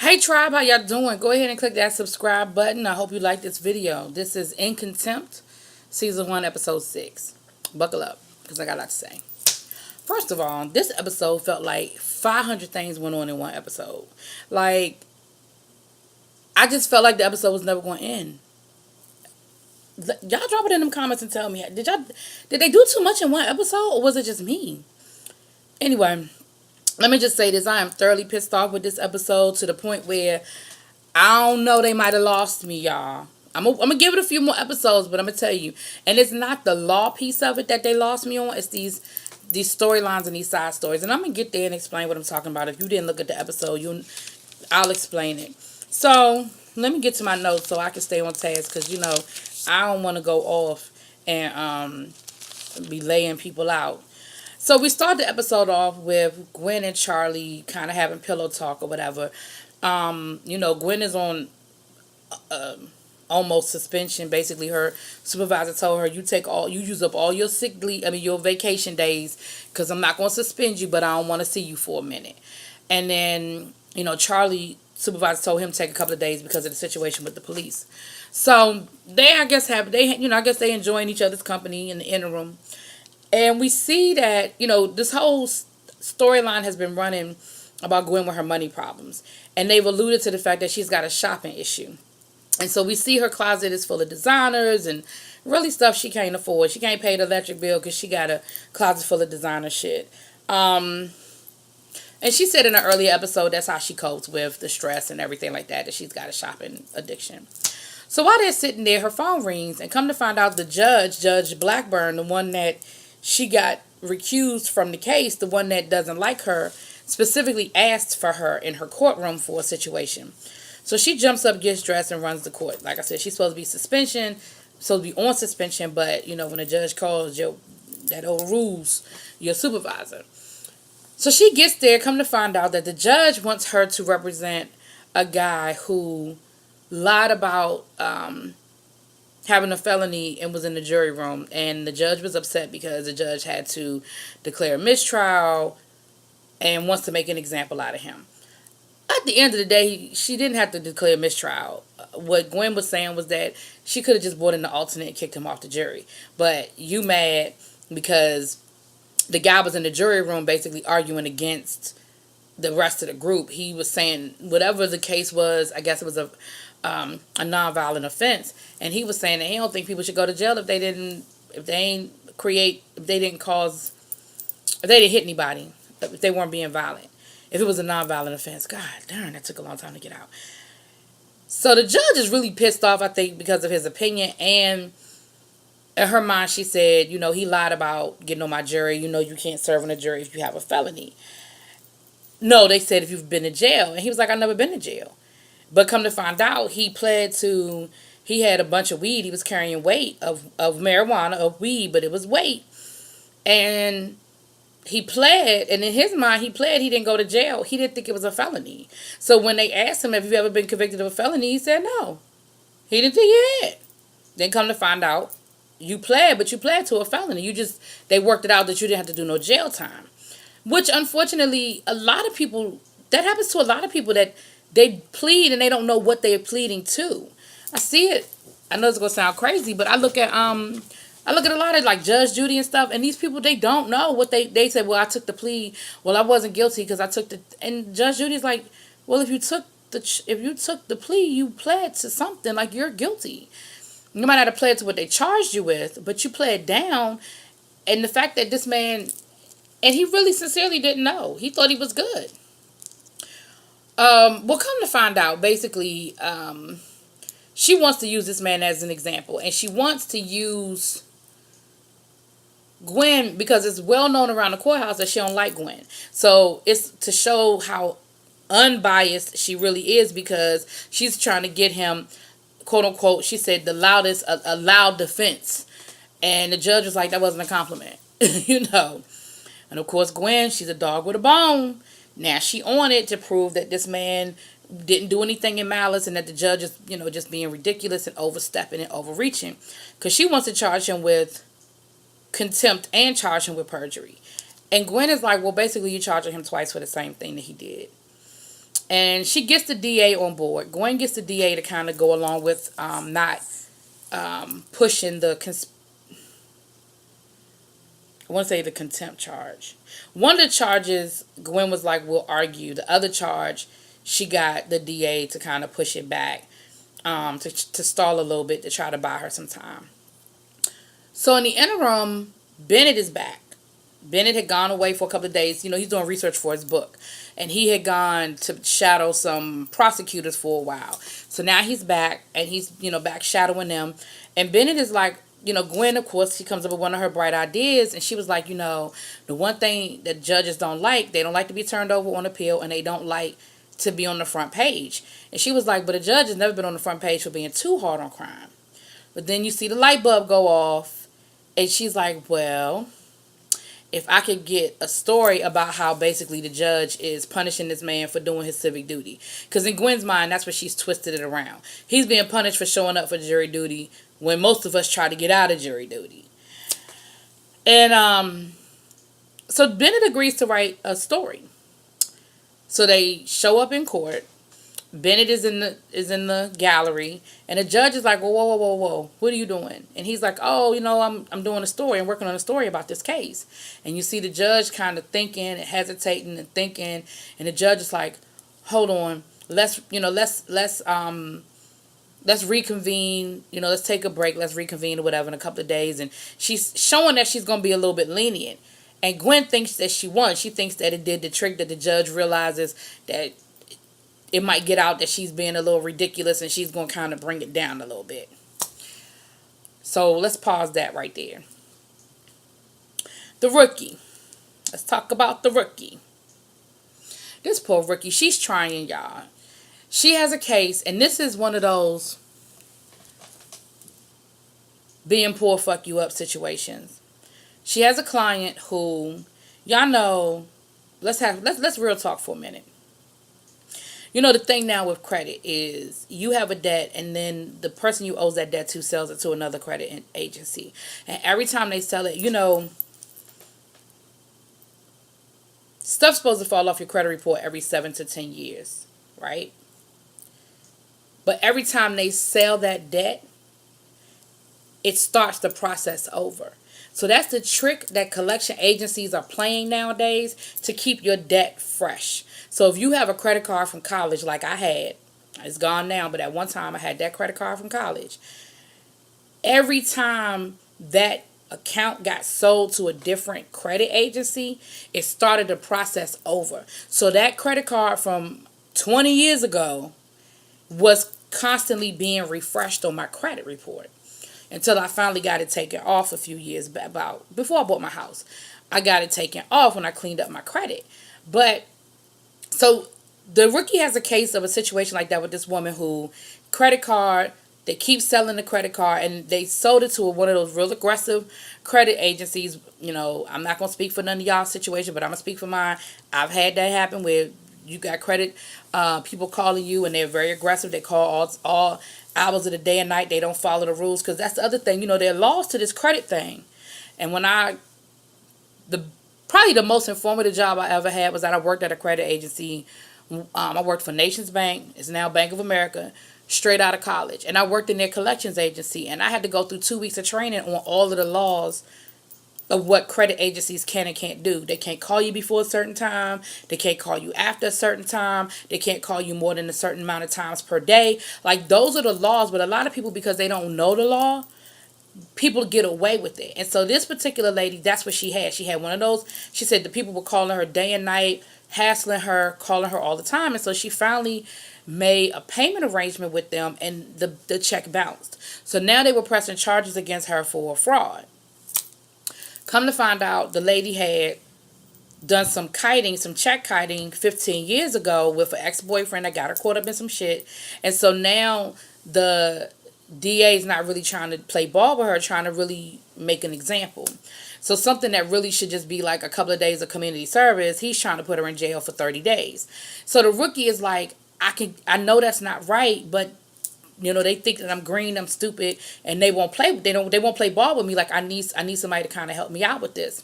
Hey tribe, how y'all doing? Go ahead and click that subscribe button. I hope you like this video. This is In Contempt, Season 1, Episode 6. Buckle up, because I got a lot to say. First of all, this episode felt like 500 things went on in one episode. Like, I just felt like the episode was never going to end. Y'all drop it in them comments and tell me, did they do too much in one episode, or was it just me? Anyway, let me just say this. I am thoroughly pissed off with this episode to the point where I don't know, they might have lost me, y'all. I'm gonna give it a few more episodes, but I'm gonna tell you. And it's not the law piece of it that they lost me on. It's these storylines and these side stories. And I'm gonna get there and explain what I'm talking about. If you didn't look at the episode, I'll explain it. So let me get to my notes so I can stay on task, because I don't want to go off and be laying people out. So we start the episode off with Gwen and Charlie kind of having pillow talk or whatever. Gwen is on almost suspension. Basically, her supervisor told her, you use up all your sick leave, your vacation days, because I'm not going to suspend you, but I don't want to see you for a minute. And then, Charlie supervisor told him to take a couple of days because of the situation with the police. So they, I guess they enjoying each other's company in the interim. And we see that, this whole storyline has been running about Gwen with her money problems. And they've alluded to the fact that she's got a shopping issue. And so we see her closet is full of designers and really stuff she can't afford. She can't pay the electric bill because she got a closet full of designer shit. And she said in an earlier episode that's how she copes with the stress and everything like that she's got a shopping addiction. So while they're sitting there, her phone rings, and come to find out the Judge Blackburn, the one that she got recused from the case, the one that doesn't like her, specifically asked for her in her courtroom for a situation. So she jumps up, gets dressed, and runs to court. Like I said, she's supposed to be on suspension, but when a judge calls, that overrules your supervisor. So she gets there, come to find out that the judge wants her to represent a guy who lied about having a felony and was in the jury room. And the judge was upset because the judge had to declare a mistrial and wants to make an example out of him. At the end of the day, she didn't have to declare a mistrial. What Gwen was saying was that she could have just brought in the alternate and kicked him off the jury. But you mad because the guy was in the jury room basically arguing against the rest of the group. He was saying whatever the case was, I guess it was a nonviolent offense, and he was saying that he don't think people should go to jail if they didn't hit anybody, if they weren't being violent. If it was a nonviolent offense. God darn, that took a long time to get out. So the judge is really pissed off, I think, because of his opinion. And in her mind, she said, he lied about getting on my jury. You can't serve on a jury if you have a felony. No, they said if you've been to jail. And he was like, I've never been to jail. But come to find out, he had a bunch of weed. He was carrying weight of marijuana, of weed, but it was weight. And he pled, and in his mind, he didn't go to jail. He didn't think it was a felony. So when they asked him, have you ever been convicted of a felony, he said no. He didn't think he had. Then come to find out, you pled to a felony. They worked it out that you didn't have to do no jail time. Which, unfortunately, that happens to a lot of people, that they plead and they don't know what they're pleading to. I see it. I know it's going to sound crazy, but I look at a lot of like Judge Judy and stuff, and these people, they don't know what they say. Well, I took the plea. Well, I wasn't guilty because I took and Judge Judy's like, well, if you took the plea, you pled to something, like you're guilty. You might not have pled to what they charged you with, but you pled down. And the fact that this man, and he really sincerely didn't know. He thought he was good. Well, come to find out, basically, she wants to use this man as an example, and she wants to use Gwen because it's well known around the courthouse that she don't like Gwen. So it's to show how unbiased she really is, because she's trying to get him, quote unquote, she said a loud defense. And the judge was like, that wasn't a compliment, And of course, Gwen, she's a dog with a bone. Now she on it to prove that this man didn't do anything in malice, and that the judge is, just being ridiculous and overstepping and overreaching. Because she wants to charge him with contempt and charge him with perjury. And Gwen is like, well, basically you're charging him twice for the same thing that he did. And she gets the DA on board. Gwen gets the DA to kind of go along with not pushing the I want to say the contempt charge. One of the charges, Gwen was like, we'll argue. The other charge, she got the DA to kind of push it back, to stall a little bit to try to buy her some time. So in the interim, Bennett is back. Bennett had gone away for a couple of days. He's doing research for his book. And he had gone to shadow some prosecutors for a while. So now he's back, and he's, back shadowing them. And Bennett is like, Gwen, of course, she comes up with one of her bright ideas. And she was like, the one thing that judges don't like, they don't like to be turned over on appeal, and they don't like to be on the front page. And she was like, but a judge has never been on the front page for being too hard on crime. But then you see the light bulb go off, and she's like, well, if I could get a story about how basically the judge is punishing this man for doing his civic duty. Because in Gwen's mind, that's what she's twisted it around. He's being punished for showing up for jury duty when most of us try to get out of jury duty. And so Bennett agrees to write a story. So they show up in court. Bennett is in the gallery, and the judge is like, whoa, whoa, whoa, whoa, whoa, what are you doing? And he's like, oh, I'm doing a story. I'm working on a story about this case. And you see the judge kind of thinking and hesitating and thinking, and the judge is like, hold on, let's reconvene. Let's take a break. Let's reconvene or whatever in a couple of days. And she's showing that she's going to be a little bit lenient. And Gwen thinks that she won. She thinks that it did the trick, that the judge realizes that it might get out that she's being a little ridiculous, and she's going to kind of bring it down a little bit. So let's pause that right there. The rookie. Let's talk about the rookie. This poor rookie, she's trying, y'all. She has a case, and this is one of those being poor fuck you up situations. She has a client who, y'all know, let's real talk for a minute. The thing now with credit is you have a debt, and then the person you owe that debt to sells it to another credit agency. And every time they sell it, stuff's supposed to fall off your credit report every 7 to 10 years, right? But every time they sell that debt, it starts the process over. So that's the trick that collection agencies are playing nowadays to keep your debt fresh. So if you have a credit card from college like I had, it's gone now, but at one time I had that credit card from college. Every time that account got sold to a different credit agency, it started the process over. So that credit card from 20 years ago was constantly being refreshed on my credit report until I finally got it taken off a few years back, before I bought my house. I got it taken off when I cleaned up my credit. But so the rookie has a case of a situation like that with this woman who credit card, they keep selling the credit card, and they sold it to one of those real aggressive credit agencies. I'm not going to speak for none of y'all's situation, but I'm going to speak for mine. I've had that happen where you got credit people calling you, and they're very aggressive. They call all hours of the day and night. They don't follow the rules, because that's the other thing. There are laws to this credit thing. And when probably the most informative job I ever had was that I worked at a credit agency. I worked for Nations Bank. It's now Bank of America, straight out of college. And I worked in their collections agency. And I had to go through 2 weeks of training on all of the laws of what credit agencies can and can't do. They can't call you before a certain time. They can't call you after a certain time. They can't call you more than a certain amount of times per day. Like, those are the laws. But a lot of people, because they don't know the law, people get away with it. And so this particular lady, that's what she had. She had one of those. She said the people were calling her day and night, hassling her, calling her all the time. And so she finally made a payment arrangement with them, and the check bounced. So now they were pressing charges against her for fraud. Come to find out, the lady had done some check kiting 15 years ago with an ex-boyfriend that got her caught up in some shit. And so now the DA is not really trying to play ball with her, trying to really make an example. So something that really should just be like a couple of days of community service, he's trying to put her in jail for 30 days. So the rookie is like, I know that's not right, but they think that I'm green, I'm stupid, and they won't play ball with me. Like, I need somebody to kind of help me out with this.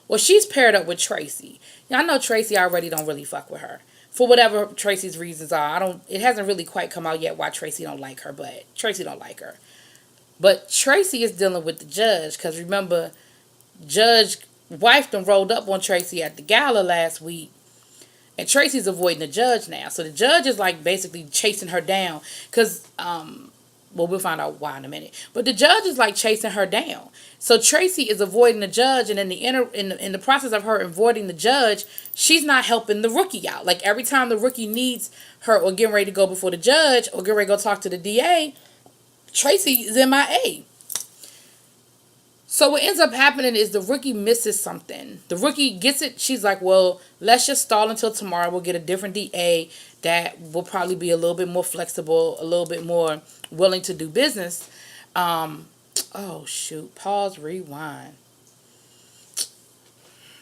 Well, she's paired up with Tracy. Y'all know Tracy already don't really fuck with her. for whatever Tracy's reasons are. It hasn't really quite come out yet why Tracy don't like her, but Tracy don't like her. But Tracy is dealing with the judge, because remember, Judge wife done rolled up on Tracy at the gala last week, and Tracy's avoiding the judge now. So the judge is like basically chasing her down, because well, we'll find out why in a minute. But the judge is like chasing her down. So Tracy is avoiding the judge, and in the process of her avoiding the judge, she's not helping the rookie out. Like every time the rookie needs her or getting ready to go before the judge or getting ready to go talk to the DA, Tracy is MIA. So what ends up happening is the rookie misses something. The rookie gets it. She's like, well, let's just stall until tomorrow. We'll get a different DA that will probably be a little bit more flexible, a little bit more willing to do business. Oh, shoot. Pause, rewind.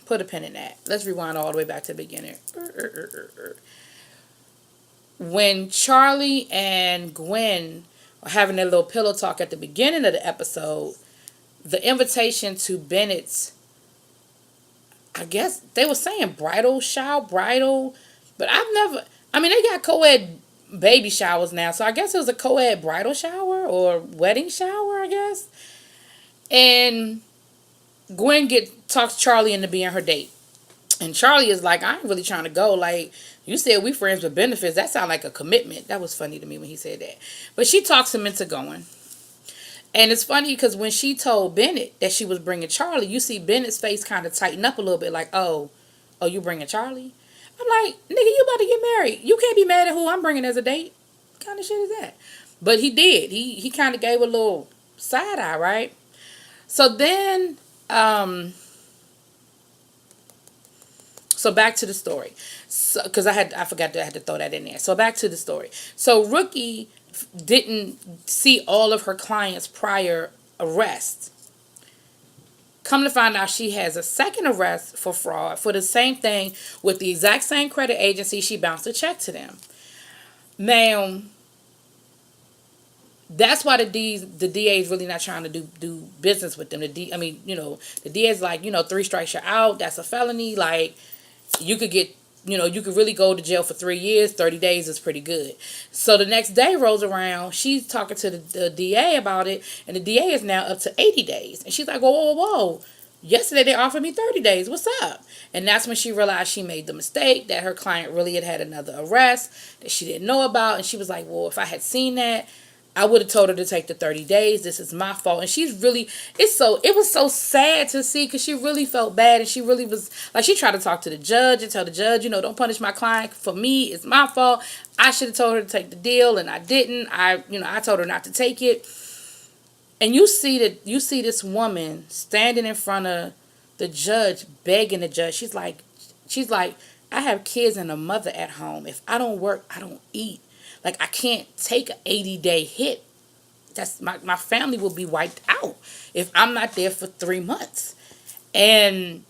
Put a pin in that. Let's rewind all the way back to the beginning. When Charlie and Gwen are having their little pillow talk at the beginning of the episode, the invitation to Bennett's, I guess they were saying bridal, but they got co-ed baby showers now, so I guess it was a co-ed bridal shower or wedding shower, I guess. And Gwen talks Charlie into being her date. And Charlie is like, I ain't really trying to go. Like, you said we friends with benefits. That sounds like a commitment. That was funny to me when he said that. But she talks him into going. And it's funny because when she told Bennett that she was bringing Charlie, you see Bennett's face kind of tighten up a little bit, like, oh, you bringing Charlie? I'm like, nigga, you about to get married. You can't be mad at who I'm bringing as a date. What kind of shit is that? But he did. He kind of gave a little side eye, right? So then, so back to the story. So, because I forgot that I had to throw that in there. So back to the story. So Rookie didn't see all of her clients' prior arrests. Come to find out, she has a second arrest for fraud for the same thing with the exact same credit agency. She bounced a check to them. Now, that's why the DA is really not trying to do business with them. The DA is like, 3 strikes you're out. That's a felony. Like, you could get, you could really go to jail for 3 years. 30 days is pretty good. So the next day rolls around. She's talking to the DA about it, and the DA is now up to 80 days. And she's like, whoa. Yesterday they offered me 30 days. What's up? And that's when she realized she made the mistake, that her client really had another arrest that she didn't know about. And she was like, well, if I had seen that, I would have told her to take the 30 days. This is my fault. And it was so sad to see, because she really felt bad. And she really was like, she tried to talk to the judge and tell the judge, don't punish my client for me. It's my fault. I should have told her to take the deal, and I didn't. I told her not to take it. And you see this woman standing in front of the judge, begging the judge. She's like, I have kids and a mother at home. If I don't work, I don't eat. Like, I can't take an 80-day hit. That's my family will be wiped out if I'm not there for 3 months. And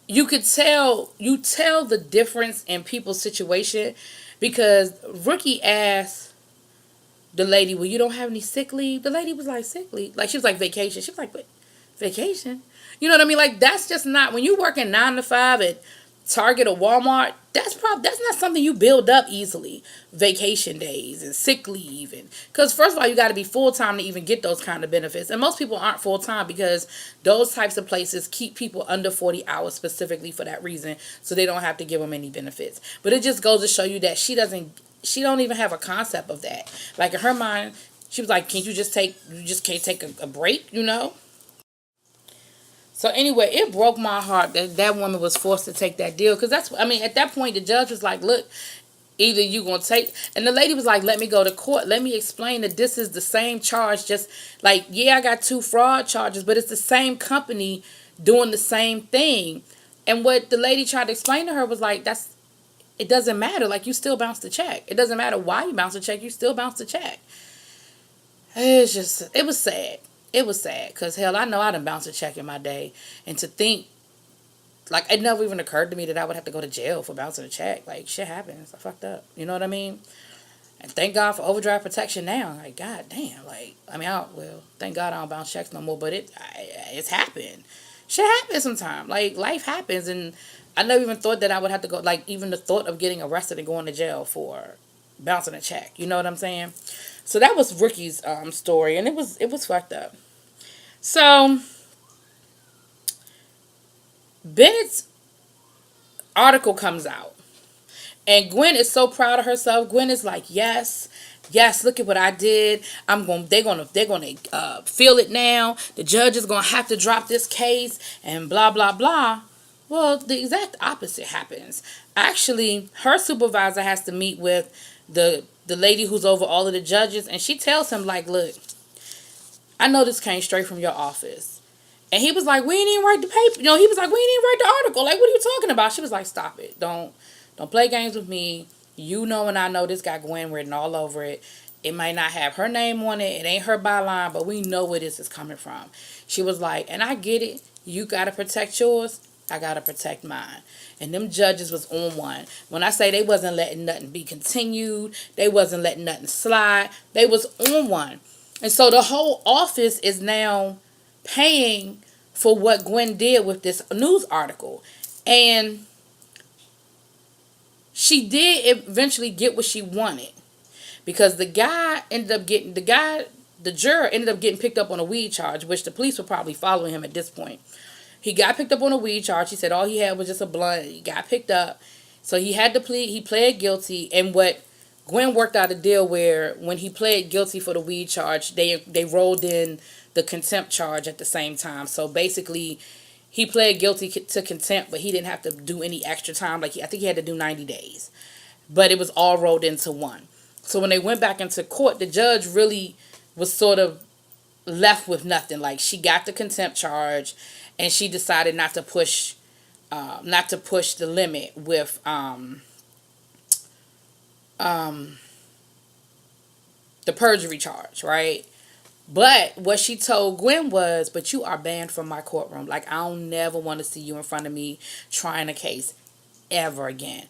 you tell the difference in people's situation, because Rookie asked the lady, well, you don't have any sick leave? The lady was like, sick leave? Like, she was like, vacation. She was like, what? Vacation? You know what I mean? Like, that's just not, when you working 9 to 5 at Target or Walmart, that's not something you build up easily. Vacation days and sick leave, and because first of all, you got to be full-time to even get those kind of benefits, and most people aren't full-time because those types of places keep people under 40 hours specifically for that reason, so they don't have to give them any benefits. But it just goes to show you that she don't even have a concept of that. Like, in her mind, she was like, you just can't take a break, So anyway, it broke my heart that woman was forced to take that deal. Because at that point, the judge was like, look, either you going to take, and the lady was like, let me go to court. Let me explain that this is the same charge. Just like, yeah, I got 2 fraud charges, but it's the same company doing the same thing. And what the lady tried to explain to her was like, it doesn't matter. Like, you still bounce the check. It doesn't matter why you bounce the check. You still bounce the check. It was sad. It was sad, because, hell, I know I done bounced a check in my day. And to think, like, it never even occurred to me that I would have to go to jail for bouncing a check. Like, shit happens. I fucked up. You know what I mean? And thank God for overdraft protection now. Like, God damn. Like, thank God I don't bounce checks no more. But it's happened. Shit happens sometimes. Like, life happens, and I never even thought that I would have to go. Like, even the thought of getting arrested and going to jail for bouncing a check. You know what I'm saying? So that was Rookie's story, and it was fucked up. So Bennett's article comes out, and Gwen is so proud of herself. Gwen is like, yes, yes, look at what I did. They're gonna feel it now. The judge is gonna have to drop this case and blah blah blah. Well, the exact opposite happens. Actually, her supervisor has to meet with the lady who's over all of the judges, and she tells him like, look, I know this came straight from your office. And he was like, we ain't even write the paper. He was like, we ain't even write the article. Like, what are you talking about? She was like, stop it. Don't play games with me. You know and I know this got Gwen written all over it. It might not have her name on it. It ain't her byline, but we know where this is coming from. She was like, and I get it. You got to protect yours. I got to protect mine. And them judges was on one. When I say they wasn't letting nothing be continued, they wasn't letting nothing slide. They was on one. And so the whole office is now paying for what Gwen did with this news article. And she did eventually get what she wanted. Because the juror ended up getting picked up on a weed charge, which the police were probably following him at this point. He got picked up on a weed charge. He said all he had was just a blunt. He got picked up. So he had to plead. He pled guilty. And what Gwen worked out a deal where when he pled guilty for the weed charge, they rolled in the contempt charge at the same time. So basically, he pled guilty to contempt, but he didn't have to do any extra time. Like, I think he had to do 90 days. But it was all rolled into one. So when they went back into court, the judge really was sort of left with nothing. Like, she got the contempt charge, and she decided not to push the limit with the perjury charge, right? But what she told Gwen was, but you are banned from my courtroom. Like, I don't never want to see you in front of me trying a case ever again.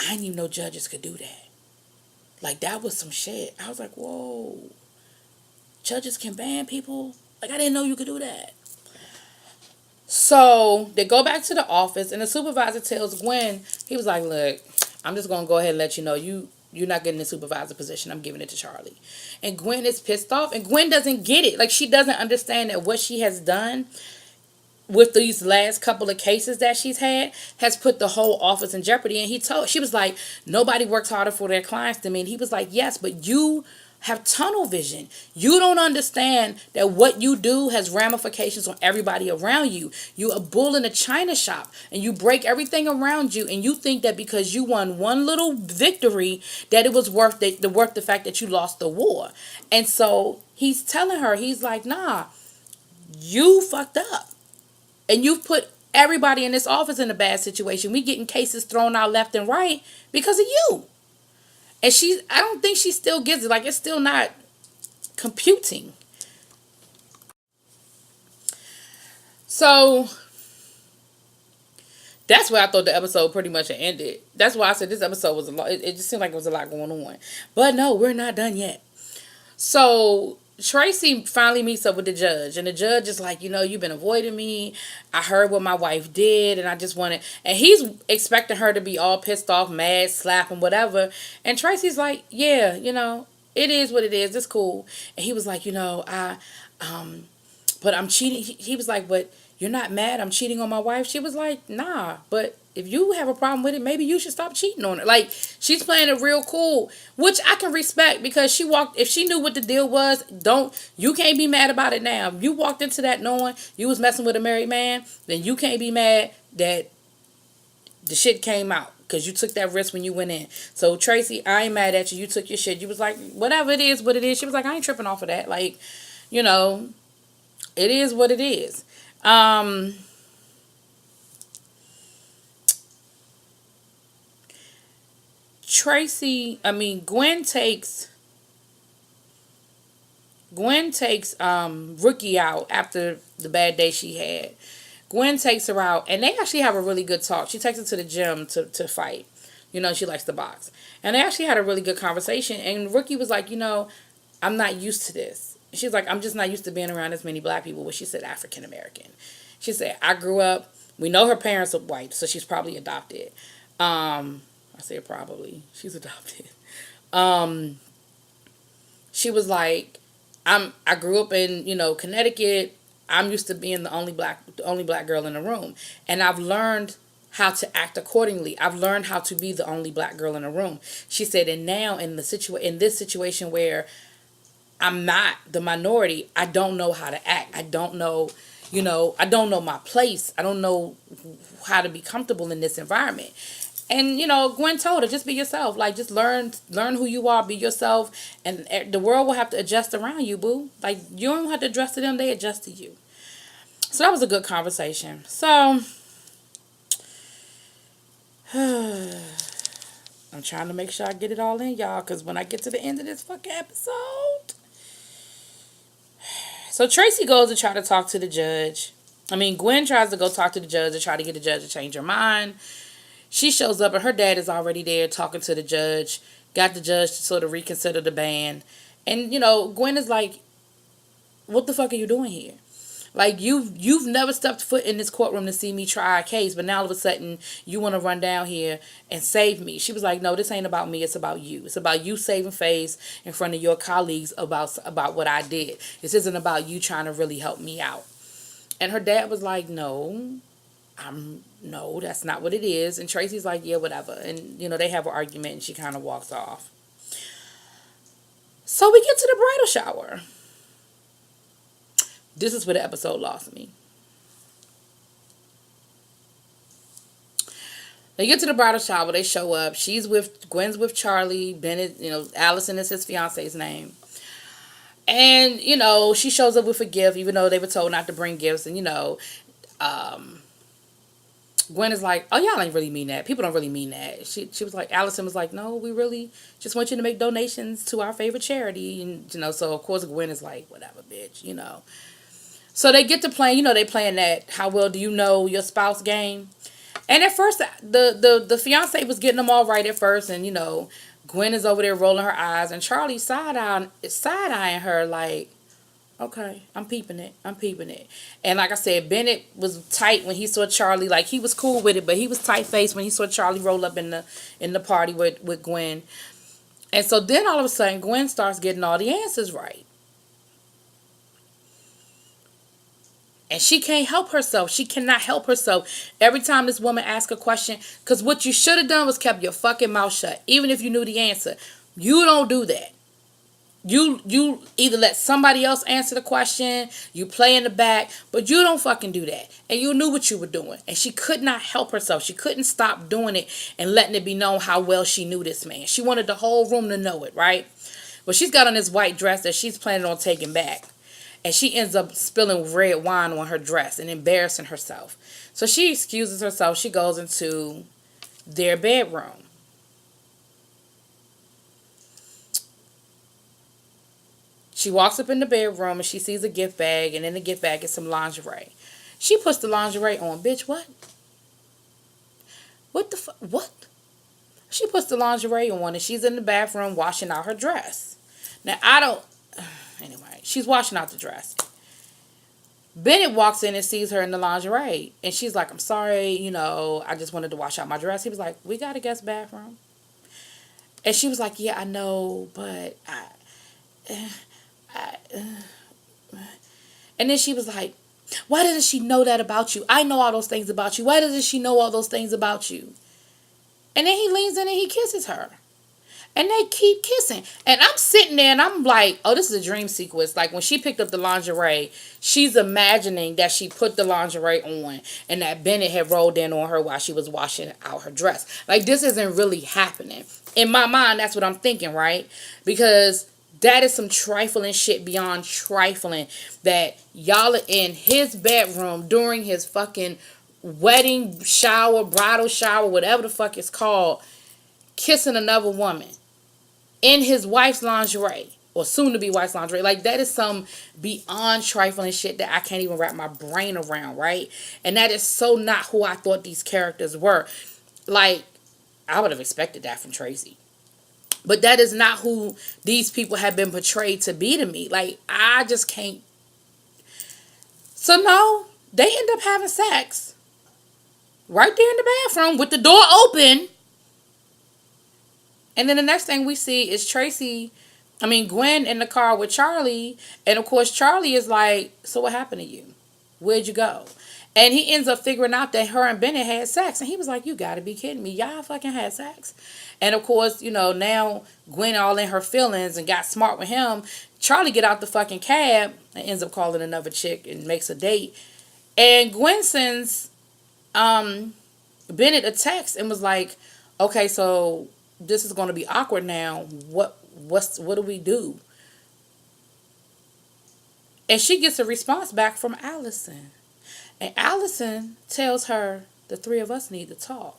I didn't even know judges could do that. Like, that was some shit. I was like, whoa. Judges can ban people? Like, I didn't know you could do that. So they go back to the office, and the supervisor tells Gwen, he was like, look, I'm just going to go ahead and let you know you're not getting the supervisor position. I'm giving it to Charlie. And Gwen is pissed off, and Gwen doesn't get it. Like, she doesn't understand that what she has done with these last couple of cases that she's had has put the whole office in jeopardy. And she was like, nobody works harder for their clients than me. And he was like, yes, but you have tunnel vision. You don't understand that what you do has ramifications on everybody around you. You a bull in a china shop, and you break everything around you, and you think that because you won one little victory that it was worth the fact that you lost the war. And so he's telling her, he's like, nah, you fucked up. And you've put everybody in this office in a bad situation. We getting cases thrown out left and right because of you. And I don't think she still gets it. Like, it's still not computing. So that's where I thought the episode pretty much ended. That's why I said this episode was a lot. It just seemed like it was a lot going on. But no, we're not done yet. So Tracy finally meets up with the judge, and the judge is like, you've been avoiding me. I heard what my wife did, and I just wanted, and he's expecting her to be all pissed off, mad, slapping, whatever. And Tracy's like, yeah, it is what it is. It's cool. And he was like, but I'm cheating. He was like, but you're not mad I'm cheating on my wife? She was like, nah, but if you have a problem with it, maybe you should stop cheating on her. Like, she's playing it real cool, which I can respect, because if she knew what the deal was, you can't be mad about it now. If you walked into that knowing you was messing with a married man, then you can't be mad that the shit came out, because you took that risk when you went in. So Tracy, I ain't mad at you. You took your shit. You was like, whatever it is, what it is. She was like, I ain't tripping off of that. Like, it is what it is. Gwen takes Rookie out after the bad day she had. Gwen takes her out, and they actually have a really good talk. She takes her to the gym to fight. She likes to box. And they actually had a really good conversation, and Rookie was like, I'm not used to this. She's like, I'm just not used to being around as many black people. Well, she said African American. She said, I grew up, we know her parents are white, so she's probably adopted. I said probably. She's adopted. Um, she was like, I grew up in, Connecticut. I'm used to being the only black girl in the room. And I've learned how to act accordingly. I've learned how to be the only black girl in the room. She said, and now in this situation where I'm not the minority, I don't know how to act. I don't know, I don't know my place. I don't know how to be comfortable in this environment. And Gwen told her, just be yourself. Like, just learn who you are, be yourself, and the world will have to adjust around you, boo. Like, you don't have to adjust to them; they adjust to you. So that was a good conversation. So I'm trying to make sure I get it all in, y'all, because when I get to the end of this fucking episode, so Tracy goes to try to talk to the judge. Gwen tries to go talk to the judge to try to get the judge to change her mind. She shows up and her dad is already there talking to the judge, got the judge to sort of reconsider the ban. And, Gwen is like, what the fuck are you doing here? Like, you've never stepped foot in this courtroom to see me try a case, but now all of a sudden you want to run down here and save me. She was like, no, this ain't about me. It's about you. It's about you saving face in front of your colleagues about what I did. This isn't about you trying to really help me out. And her dad was like, no, no, that's not what it is. And Tracy's like, yeah, whatever. And, they have an argument and she kind of walks off. So we get to the bridal shower. This is where the episode lost me. They get to the bridal shower. They show up. Gwen's with Charlie. Bennett, Allison is his fiance's name. And, she shows up with a gift, even though they were told not to bring gifts. And, Gwen is like, oh, y'all ain't really mean that. People don't really mean that. She was like, Allison was like, no, we really just want you to make donations to our favorite charity. And, so, of course, Gwen is like, whatever, bitch, So they get to playing, they playing that how well do you know your spouse game. And at first, the fiance was getting them all right at first. And, Gwen is over there rolling her eyes. And Charlie side-eyeing her like, okay, I'm peeping it. And like I said, Bennett was tight when he saw Charlie. Like, he was cool with it, but he was tight-faced when he saw Charlie roll up in the party with Gwen. And so then all of a sudden, Gwen starts getting all the answers right. And she can't help herself. She cannot help herself. Every time this woman asks a question, because what you should have done was kept your fucking mouth shut, even if you knew the answer. You don't do that. You either let somebody else answer the question, you play in the back, but you don't fucking do that. And you knew what you were doing. And she could not help herself. She couldn't stop doing it and letting it be known how well she knew this man. She wanted the whole room to know it, right? But she's got on this white dress that she's planning on taking back. And she ends up spilling red wine on her dress and embarrassing herself. So she excuses herself. She goes into their bedroom. She walks up in the bedroom and she sees a gift bag. And in the gift bag is some lingerie. She puts the lingerie on. Bitch, what? What the fuck? What? She puts the lingerie on and she's in the bathroom washing out her dress. Now, anyway, she's washing out the dress. Bennett walks in and sees her in the lingerie. And she's like, I'm sorry, I just wanted to wash out my dress. He was like, we got a guest bathroom. And she was like, yeah, I know, but and then she was like, why doesn't she know that about you? I know all those things about you. Why doesn't she know all those things about you? And then he leans in and he kisses her. And they keep kissing. And I'm sitting there and I'm like, oh, this is a dream sequence. Like, when she picked up the lingerie, she's imagining that she put the lingerie on and that Bennett had rolled in on her while she was washing out her dress. Like, this isn't really happening. In my mind, that's what I'm thinking, right? Because that is some trifling shit beyond trifling. That y'all are in his bedroom during his fucking wedding shower, bridal shower, whatever the fuck it's called, kissing another woman in his wife's lingerie, or soon to be wife's lingerie. Like, that is some beyond trifling shit that I can't even wrap my brain around, right? And that is so not who I thought these characters were. Like, I would have expected that from Tracy. But that is not who these people have been portrayed to be to me. Like, I just can't. So no, They end up having sex right there in the bathroom with the door open. And then the next thing we see is Gwen in the car with Charlie. And of course, Charlie is like, so what happened to you? Where'd you go? And he ends up figuring out that her and Bennett had sex. And he was like, you gotta be kidding me. Y'all fucking had sex. And of course, now Gwen all in her feelings and got smart with him. Charlie get out the fucking cab and ends up calling another chick and makes a date. And Gwen sends Bennett a text and was like, okay, so this is going to be awkward now. What do we do? And she gets a response back from Allison. And Allison tells her the three of us need to talk.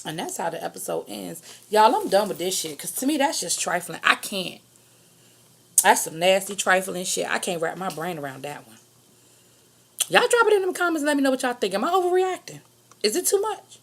And that's how the episode ends. Y'all, I'm done with this shit. Because to me, that's just trifling. I can't. That's some nasty trifling shit. I can't wrap my brain around that one. Y'all drop it in the comments and let me know what y'all think. Am I overreacting? Is it too much?